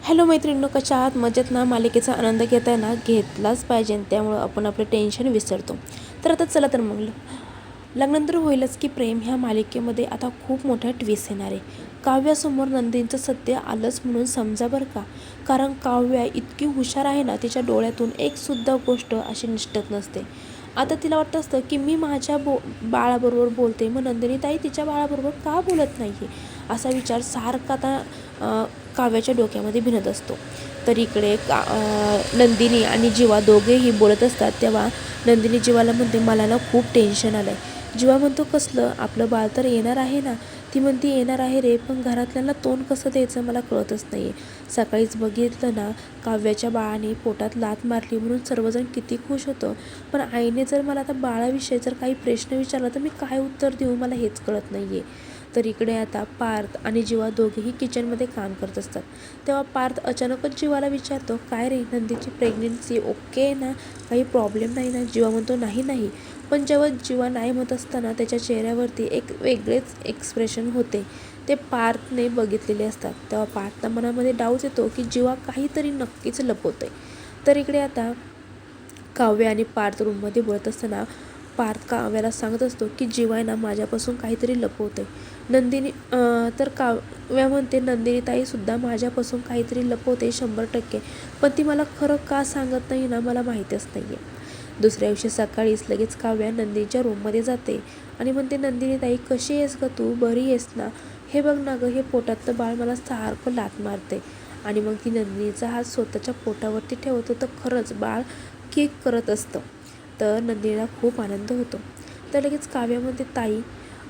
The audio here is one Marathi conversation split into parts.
हॅलो मैत्रिणींनो, कशा आहात? मजेत ना? मालिकेचा आनंद घेताना घेतलाच पाहिजे, त्यामुळं आपण आपलं टेन्शन विसरतो. तर आता चला तर मग लग्नानंतर होईलच की प्रेम ह्या मालिकेमध्ये आता खूप मोठा ट्विस्ट येणार आहे. काव्यासमोर नंदिनीचं सत्य आलंच म्हणून समजा बरं का. कारण काव्या इतकी हुशार आहे ना, तिच्या डोळ्यातून एक सुद्धा गोष्ट अशी निष्ठत नसते. आता तिला वाटत असतं की मी माझ्या बाळाबरोबर बोलते, मग नंदिनी ताई तिच्या बाळाबरोबर का बोलत नाही, असा विचार सारखा आता काव्याच्या डोक्यामध्ये भिनत असतो. तर इकडे नंदिनी आणि जीवा दोघेही बोलत असतात. तेव्हा नंदिनी जीवाला म्हणते, मला ना खूप टेन्शन आलं आहे. जीवा म्हणतो, कसलं? आपलं बाळ तर येणार आहे ना? ती म्हणते, येणार आहे रे, पण घरातल्यांना तोंड कसं द्यायचं मला कळतच नाही आहे. सकाळीच बघितलं ना, काव्याच्या बाळाने पोटात लाथ मारली म्हणून सर्वजण किती खुश होतं, पण आईने जर मला आता बाळाविषयी जर काही प्रश्न विचारला तर मी काय उत्तर देऊ, मला हेच कळत नाही आहे. तर इकडे आता पार्थ आणि जीवा दोघेही किचनमध्ये काम करत असतात. तेव्हा पार्थ अचानकच जीवाला विचारतो, काय रे, नंदीची प्रेग्नेन्सी ओके आहे ना? काही प्रॉब्लेम नाही ना? जीवा म्हणतो, नाही नाही. पण जेव्हा जीवा नाही म्हणत असताना त्याच्या चेहऱ्यावरती एक वेगळेच एक्सप्रेशन होते, ते पार्थने बघितलेले असतात. तेव्हा पार्थच्या मनामध्ये डाऊट येतो की जीवा काहीतरी नक्कीच लपवते. तर इकडे आता काव्य आणि पार्थ रूममध्ये बोलत असताना पार्थ काव्याला सांगत असतो की जीवा ना माझ्यापासून काहीतरी लपवते. नंदिनी तर काव्या म्हणते, नंदिनी ताईसुद्धा माझ्यापासून काहीतरी लपवते 100%, पण ती मला खरं का सांगत नाही ना, मला माहीतच नाही आहे. दुसऱ्या दिवशी सकाळीच लगेच काव्या नंदिनीच्या रूममध्ये जाते आणि म्हणते, नंदिनी ताई कशी आहेस का तू? बरी आहेस ना? हे बघ ना गं, हे पोटातलं बाळ मला सारखं लाथ मारते. आणि मग ती नंदिनीचा हात स्वतःच्या पोटावरती ठेवतो, तर खरंच बाळ केक करत असतं. तर नंदिनीला खूप आनंद होतो. तर लगेच काव्या म्हणते, ताई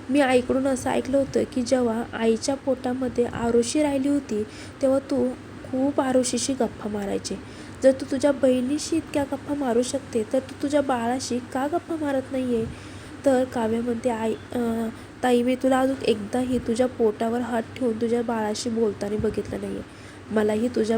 मी आईकडून असं ऐकलं होतं की जेव्हा आईच्या पोटामध्ये आरुषी राहिली होती तेव्हा तू खूप आरुषीशी गप्पा मारायचे. जर तू तुझ्या बहिणीशी इतक्या गप्पा मारू शकते तर तू तुझ्या बाळाशी का गप्पा मारत नाही आहे? तर काव्य म्हणते, ताई मी तुला अजून एकदाही तुझ्या पोटावर हात ठेवून तुझ्या बाळाशी बोलताना बघितलं नाही आहे. मलाही तुझ्या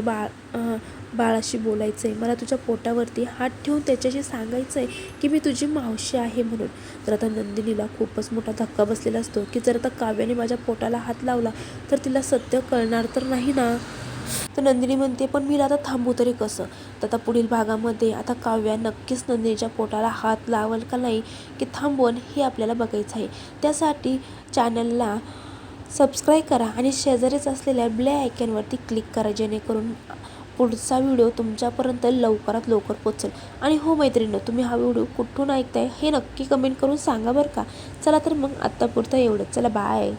बाळाशी बोलायचं आहे. मला तुझ्या पोटावरती हात ठेवून त्याच्याशी सांगायचं आहे की मी तुझी मावशी आहे म्हणून. तर आता नंदिनीला खूपच मोठा धक्का बसलेला असतो की जर आता काव्याने माझ्या पोटाला हात लावला तर तिला सत्य कळणार तर नाही ना. तर नंदिनी म्हणते, पण मी आता थांबू तरी कसं? तर आता पुढील भागामध्ये आता काव्या नक्कीच नंदिनीच्या पोटाला हात लावल का नाही की थांबवण हे आपल्याला बघायचं आहे. त्यासाठी चॅनलला सबस्क्राईब करा आणि शेजारीच असलेल्या बेल आयकॉनवरती क्लिक करा, जेणेकरून पुढचा व्हिडिओ तुमच्यापर्यंत लवकरात लवकर पोहोचेल. आणि हो मैत्रिणींनो, तुम्ही हा व्हिडिओ कुठून ऐकताय हे नक्की कमेंट करून सांगा बरं का. चला तर मग आत्तापुरतं एवढंच. चला बाय.